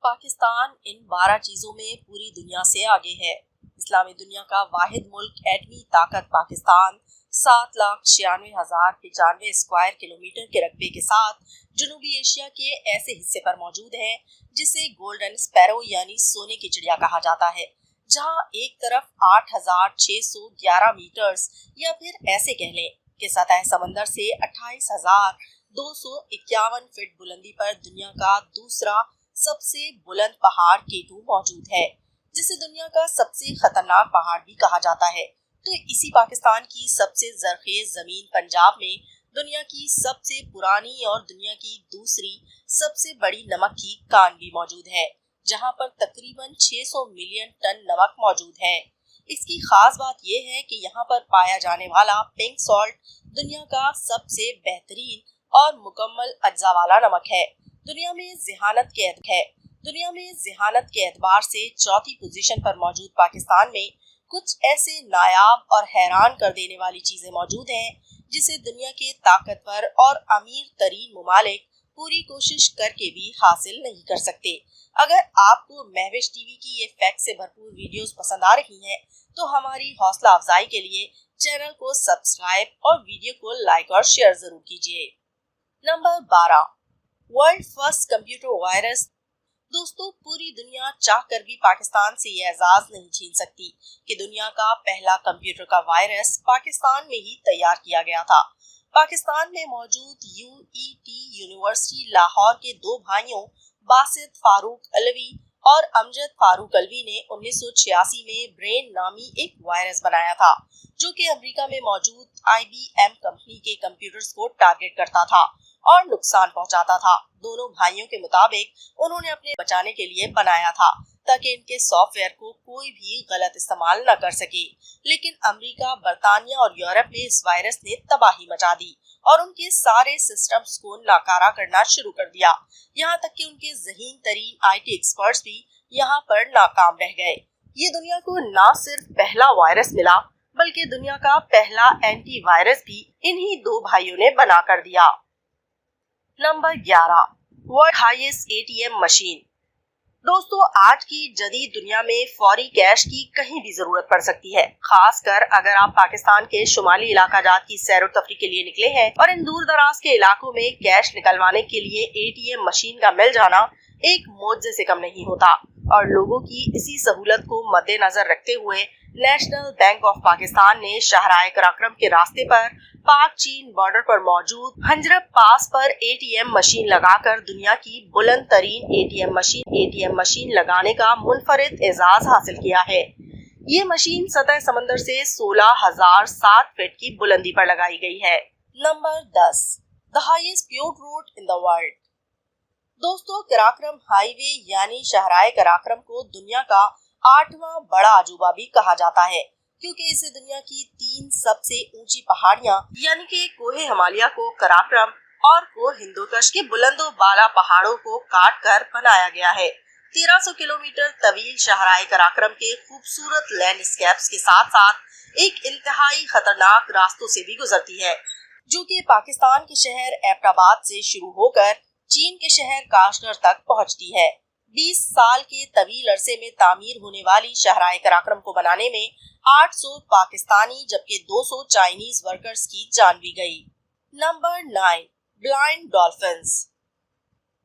पाकिस्तान इन 12 चीजों में पूरी दुनिया से आगे है। इस्लामी दुनिया का वाहिद मुल्क एटमी ताकत पाकिस्तान 7,96,095 स्क्वायर किलोमीटर के रकबे के साथ जनूबी एशिया के ऐसे हिस्से पर मौजूद है जिसे गोल्डन स्पैरो यानी सोने की चिड़िया कहा जाता है, जहां एक तरफ 8,611 मीटर्स या फिर ऐसे कह लें कि सतह समंदर से 28,251 फीट बुलंदी पर दुनिया का दूसरा सबसे बुलंद पहाड़ केटू मौजूद है, जिसे दुनिया का सबसे खतरनाक पहाड़ भी कहा जाता है। तो इसी पाकिस्तान की सबसे जरखेज जमीन पंजाब में दुनिया की सबसे पुरानी और दुनिया की दूसरी सबसे बड़ी नमक की कान भी मौजूद है, जहां पर तकरीबन 600 मिलियन टन नमक मौजूद है। इसकी खास बात यह है कि यहाँ पर पाया जाने वाला पिंक सॉल्ट दुनिया का सबसे बेहतरीन और मुकम्मल अज्जा वाला नमक है। दुनिया में ज़हानत के एतबार से चौथी पोजीशन पर मौजूद पाकिस्तान में कुछ ऐसे नायाब और हैरान कर देने वाली चीजें मौजूद हैं जिसे दुनिया के ताकतवर और अमीर तरीन मुमालिक पूरी कोशिश करके भी हासिल नहीं कर सकते। अगर आपको महविश टीवी की ये फैक्ट से भरपूर वीडियोस पसंद आ रही हैं, तो हमारी हौसला अफजाई के लिए चैनल को सब्सक्राइब और वीडियो को लाइक और शेयर जरूर कीजिए। Number 12, world first computer virus. दोस्तों, पूरी दुनिया चाह कर भी पाकिस्तान से ये एजाज नहीं छीन सकती कि दुनिया का पहला कंप्यूटर का वायरस पाकिस्तान में ही तैयार किया गया था। पाकिस्तान में मौजूद यूईटी यूनिवर्सिटी लाहौर के दो भाइयों बासित फारूक अलवी और अमजद फारूक अलवी ने 1986 में ब्रेन नामी एक वायरस बनाया था, जो कि अमेरिका में मौजूद IBM कंपनी के कंप्यूटर्स को टारगेट करता था और नुकसान पहुंचाता था। दोनों भाइयों के मुताबिक उन्होंने अपने बचाने के लिए बनाया था ताकि इनके सॉफ्टवेयर को कोई भी गलत इस्तेमाल न कर सके, लेकिन अमेरिका, बरतानिया और यूरोप में इस वायरस ने तबाही मचा दी और उनके सारे सिस्टम्स को नाकारा करना शुरू कर दिया। यहाँ तक कि उनके ज़हीन तरीन IT एक्सपर्ट्स भी यहाँ पर नाकाम रह गए। ये दुनिया को न सिर्फ पहला वायरस मिला, बल्कि दुनिया का पहला एंटी वायरस भी इन्हीं दो भाइयों ने बना कर दिया। Number 11, world highest ATM machine. दोस्तों, आज की जदीद दुनिया में फौरी कैश की कहीं भी जरूरत पड़ सकती है, खासकर अगर आप पाकिस्तान के शुमाली इलाका जात की सैर और तफरी के लिए निकले हैं और इन दूर दराज के इलाकों में कैश निकलवाने के लिए ATM मशीन का मिल जाना एक मौजे से कम नहीं होता। और लोगों की इसी सहूलत को मद्देनजर रखते हुए नेशनल बैंक ऑफ पाकिस्तान ने शाहराए कराक्रम के रास्ते पर पाक चीन बॉर्डर पर मौजूद हंजरब पास पर ATM मशीन लगाकर दुनिया की बुलंद तरीन ATM मशीन लगाने का मुनफरिद एजाज हासिल किया है। ये मशीन सतह समंदर से 16,007 फीट की बुलंदी पर लगाई गई है। Number 10, the highest paved road in the world. दोस्तों, कराक्रम हाईवे यानी शाहराए कराक्रम को दुनिया का 8वां बड़ा अजूबा भी कहा जाता है, क्योंकि इसे दुनिया की 3 सबसे ऊंची पहाड़ियां यानी कि कोहे हिमालय को कराक्रम और कोह हिंदुकुश के बुलंदो बाला पहाड़ों को काट कर बनाया गया है। 1300 किलोमीटर तवील शाहराए कराक्रम के खूबसूरत लैंडस्केप्स के साथ साथ एक इंतहाई खतरनाक रास्तों से भी गुजरती है, जो कि पाकिस्तान के शहर एबटाबाद से शुरू होकर चीन के शहर काशगर तक पहुँचती है। 20 साल के तवील अरसे में तामीर होने वाली शाहराए कराक्रम को बनाने में 800 पाकिस्तानी जबकि 200 चाइनीज वर्कर्स की जान भी गई। Number 9, blind dolphins.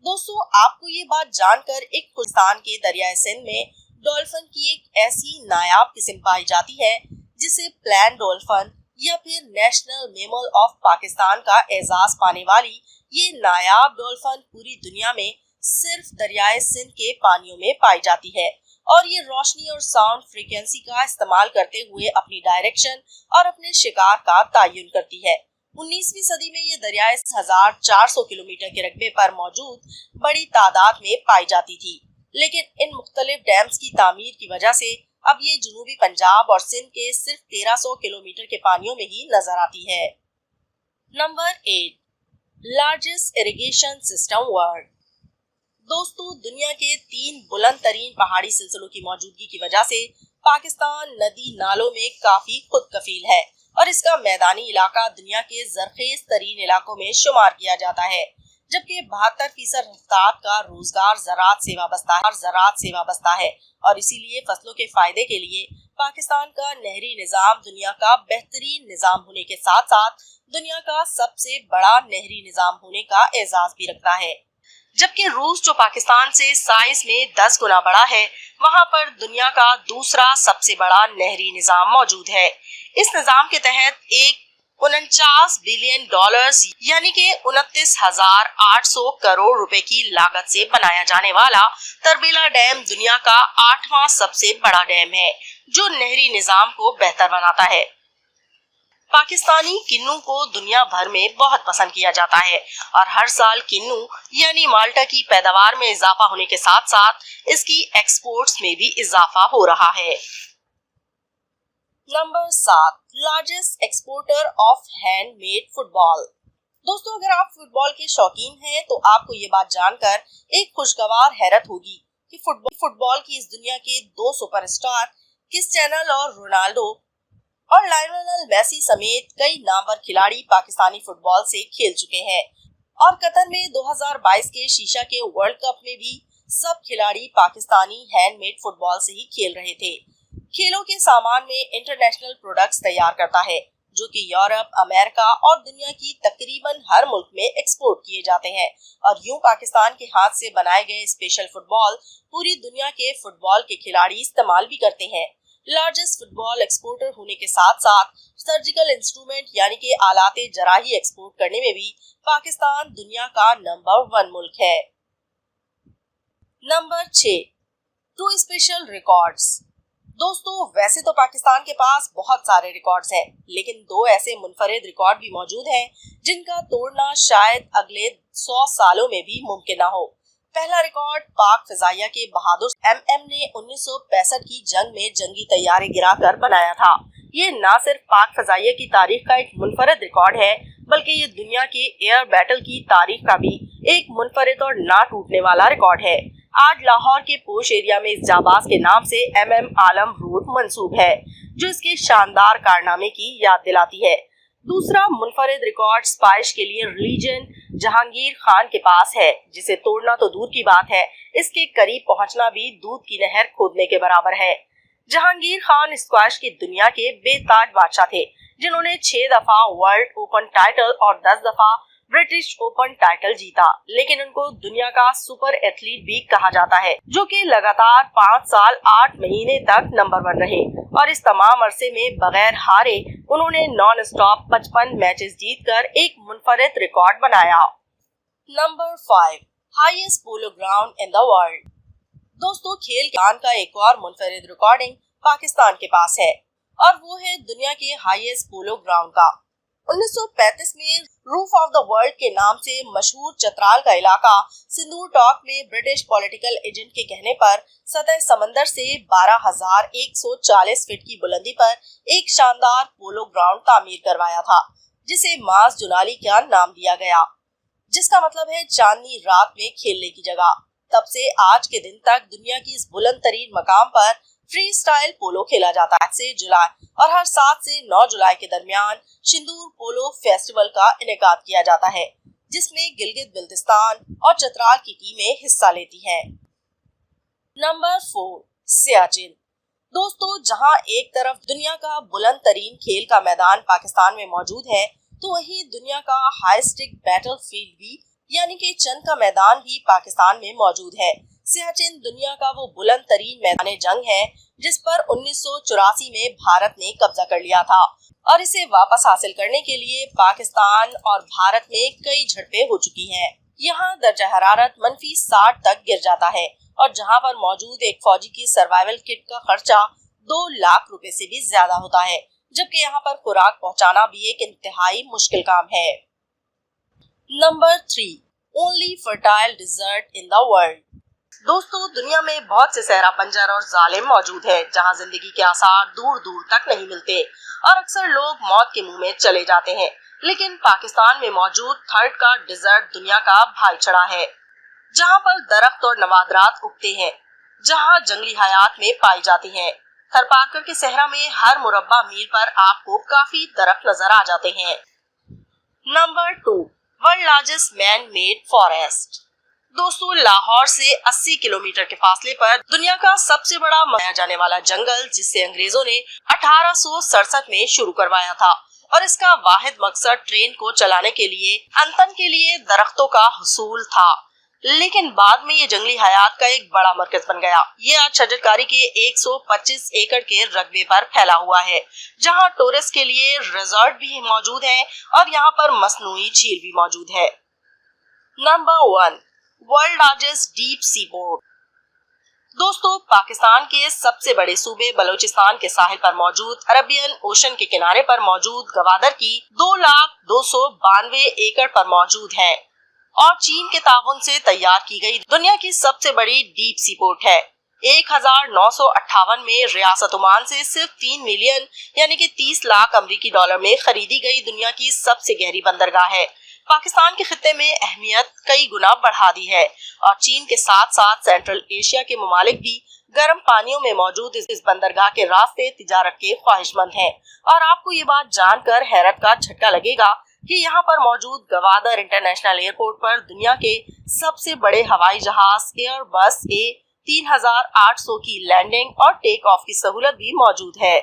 दोस्तों, आपको ये बात जानकर एक पाकिस्तान के दरियाए सिंध में डॉल्फिन की एक ऐसी नायाब किस्म पाई जाती है जिसे प्लान डॉल्फिन या फिर नेशनल मेमल ऑफ पाकिस्तान का एजाज पाने वाली ये नायाब डॉल्फिन पूरी दुनिया में सिर्फ दरियाए सिंध के पानियों में पाई जाती है और ये रोशनी और साउंड फ्रीक्वेंसी का इस्तेमाल करते हुए अपनी डायरेक्शन और अपने शिकार का तयन करती है। 19वीं सदी में ये दरियाए 1400 किलोमीटर के रकबे पर मौजूद बड़ी तादाद में पाई जाती थी, लेकिन इन मुख्तलिफ डैम्स की तामीर की वजह से अब ये जनूबी पंजाब और सिंध के सिर्फ 1300 किलोमीटर के पानियों में ही नजर आती है। Number 8, largest irrigation system world. दोस्तों, दुनिया के 3 बुलंद तरीन पहाड़ी सिलसिलों की मौजूदगी की वजह से पाकिस्तान नदी नालों में काफी खुद कफील है और इसका मैदानी इलाका दुनिया के जरखेज तरीन इलाकों में शुमार किया जाता है। जबकि 72% अफराद का रोजगार ज़राअत से वाबस्ता है और इसीलिए फसलों के फायदे के लिए पाकिस्तान का नहरी निज़ाम दुनिया का बेहतरीन निज़ाम होने के साथ साथ दुनिया का सबसे बड़ा नहरी निज़ाम होने का एजाज भी रखता है। जबकि रूस, जो पाकिस्तान से साइज में 10 गुना बड़ा है, वहां पर दुनिया का दूसरा सबसे बड़ा नहरी निज़ाम मौजूद है। इस निज़ाम के तहत एक 49 बिलियन डॉलर्स यानी कि 29,800 करोड़ रुपए की लागत से बनाया जाने वाला तरबेला डैम दुनिया का 8वां सबसे बड़ा डैम है, जो नहरी निज़ाम को बेहतर बनाता है। पाकिस्तानी किन्नू को दुनिया भर में बहुत पसंद किया जाता है और हर साल किन्नू यानी माल्टा की पैदावार में इजाफा होने के साथ साथ इसकी एक्सपोर्ट्स में भी इजाफा हो रहा है। Number 7, largest exporter of handmade football. दोस्तों, अगर आप फुटबॉल के शौकीन हैं तो आपको ये बात जानकर एक खुशगवार हैरत होगी कि फुटबॉल की इस दुनिया के 2 सुपरस्टार क्रिस्टियानो और रोनाल्डो और लायनल मेसी समेत कई नामवर खिलाड़ी पाकिस्तानी फुटबॉल से खेल चुके हैं और कतर में 2022 के शीशा के वर्ल्ड कप में भी सब खिलाड़ी पाकिस्तानी हैंडमेड फुटबॉल से ही खेल रहे थे। खेलों के सामान में इंटरनेशनल प्रोडक्ट्स तैयार करता है जो कि यूरोप, अमेरिका और दुनिया की तकरीबन हर मुल्क में एक्सपोर्ट किए जाते हैं और यूं पाकिस्तान के हाथ से बनाए गए स्पेशल फुटबॉल पूरी दुनिया के फुटबॉल के खिलाड़ी इस्तेमाल भी करते हैं। लार्जेस्ट फुटबॉल एक्सपोर्टर होने के साथ साथ सर्जिकल इंस्ट्रूमेंट यानी कि आलाते जराही एक्सपोर्ट करने में भी पाकिस्तान दुनिया का नंबर 1 मुल्क है। Number 6, 2 special records. दोस्तों, वैसे तो पाकिस्तान के पास बहुत सारे रिकॉर्ड्स हैं, लेकिन 2 ऐसे मुनफरिद रिकॉर्ड भी मौजूद हैं जिनका तोड़ना शायद अगले 100 सालों में भी मुमकिन ना हो। पहला रिकॉर्ड पाक फिजाइया के बहादुर MM ने 1965 की जंग में जंगी तैयारे गिराकर बनाया था। ये न सिर्फ पाक फिजाइया की तारीख का एक मुनफरिद रिकॉर्ड है, बल्कि ये दुनिया के एयर बैटल की तारीख का भी एक मुनफरिद और ना टूटने वाला रिकॉर्ड है। आज लाहौर के पोश एरिया में इस जाबाज के नाम से MM आलम रोड मंसूब है, जो इसके शानदार कारनामे की याद दिलाती है। दूसरा मुनफरिद रिकॉर्ड स्पाइश के लिए रिलीजन जहांगीर खान के पास है, जिसे तोड़ना तो दूर की बात है, इसके करीब पहुंचना भी दूध की नहर खोदने के बराबर है। जहांगीर खान स्क्वैश की दुनिया के बेताज बादशाह थे, जिन्होंने 6 दफा वर्ल्ड ओपन टाइटल और 10 दफा ब्रिटिश ओपन टाइटल जीता, लेकिन उनको दुनिया का सुपर एथलीट भी कहा जाता है, जो कि लगातार 5 साल 8 महीने तक नंबर 1 रहे और इस तमाम अरसे में बगैर हारे उन्होंने नॉन स्टॉप 55 मैचेस जीतकर एक मुनफरिद रिकॉर्ड बनाया। Number 5, highest polo ground in the world. दोस्तों, खेल ज्ञान का एक और मुनफरिद रिकॉर्डिंग पाकिस्तान के पास है और वो है दुनिया के हाईएस्ट पोलो ग्राउंड का। 1935 में रूफ ऑफ द वर्ल्ड के नाम से मशहूर चतराल का इलाका सिंदूर टॉक में ब्रिटिश पॉलिटिकल एजेंट के कहने पर सतह समंदर से 12,140 फीट की बुलंदी पर एक शानदार पोलो ग्राउंड तामीर करवाया था, जिसे मास जुनाली का नाम दिया गया, जिसका मतलब है चांदनी रात में खेलने की जगह। तब से आज के दिन तक दुनिया की इस बुलंद तरीन मकाम पर फ्री स्टाइल पोलो खेला जाता है। 7 जुलाई और हर 7 से 9 जुलाई के दरमियान सिंदूर पोलो फेस्टिवल का इनेकाद किया जाता है, जिसमें गिलगित बिल्तिस्तान और चतराल की टीमें हिस्सा लेती हैं। नंबर 4, सियाचिन। दोस्तों, जहां एक तरफ दुनिया का बुलंद तरीन खेल का मैदान पाकिस्तान में मौजूद है, तो वहीं दुनिया का हाईस्टिक बैटल फील्ड भी यानी कि जंग का मैदान भी पाकिस्तान में मौजूद है। सियाचिन दुनिया का वो बुलंद तरीन मैदान जंग है जिस पर 1984 में भारत ने कब्जा कर लिया था और इसे वापस हासिल करने के लिए पाकिस्तान और भारत में कई झड़पें हो चुकी हैं। यहाँ दर्जा हरारत -60 तक गिर जाता है और जहाँ पर मौजूद एक फौजी की सर्वाइवल किट का खर्चा 2 लाख रुपए से भी ज्यादा होता है, जबकि यहाँ पर खुराक पहुँचाना भी एक इंतहाई मुश्किल काम है। Number 3, only fertile desert in the world. दोस्तों, दुनिया में बहुत से सहरा बंजर और जालिम मौजूद है, जहां जिंदगी के आसार दूर दूर तक नहीं मिलते और अक्सर लोग मौत के मुंह में चले जाते हैं। लेकिन पाकिस्तान में मौजूद थर्ड का डिजर्ट दुनिया का भाई चढ़ा है, जहां पर दरख्त और नवादरात उगते हैं, जहां जंगली हयात में पाई जाती हैं। थरपारकर के सहरा में हर मुरब्बा मील पर आपको काफी दरख्त नजर आ जाते हैं। Number 2, world largest man made forest. दोस्तों, लाहौर से 80 किलोमीटर के फासले पर दुनिया का सबसे बड़ा माना जाने वाला जंगल, जिसे अंग्रेजों ने 1867 में शुरू करवाया था, और इसका वाहिद मकसद ट्रेन को चलाने के लिए अंतन के लिए दरख्तों का हुसूल था। लेकिन बाद में ये जंगली हयात का एक बड़ा मरकज बन गया। ये आज शजरकारी के 125 एकड़ के रकबे पर फैला हुआ है, जहाँ टूरिस्ट के लिए रिजॉर्ट भी मौजूद है और यहाँ पर मसनूई झील भी मौजूद है। Number 1, world largest deep sea port. दोस्तों, पाकिस्तान के सबसे बड़े सूबे बलूचिस्तान के साहिल पर मौजूद अरबियन ओशन के किनारे पर मौजूद गवादर की 2,02,92 एकड़ पर मौजूद है और चीन के ताउन से तैयार की गई दुनिया की सबसे बड़ी डीप सी पोर्ट है। 1958 में रियासत ओमान से सिर्फ 3 मिलियन यानी कि 30 लाख अमरीकी डॉलर में खरीदी गई दुनिया की सबसे गहरी बंदरगाह है। पाकिस्तान के खित्ते में अहमियत कई गुना बढ़ा दी है और चीन के साथ साथ सेंट्रल एशिया के ममालिक भी गर्म पानियों में मौजूद इस बंदरगाह के रास्ते तिजारत के ख्वाहिशमंद हैं। और आपको ये बात जानकर हैरत का झटका लगेगा कि यहाँ पर मौजूद गवादर इंटरनेशनल एयरपोर्ट पर दुनिया के सबसे बड़े हवाई जहाज एयरबस A3800 की लैंडिंग और टेक ऑफ की सहूलत भी मौजूद है।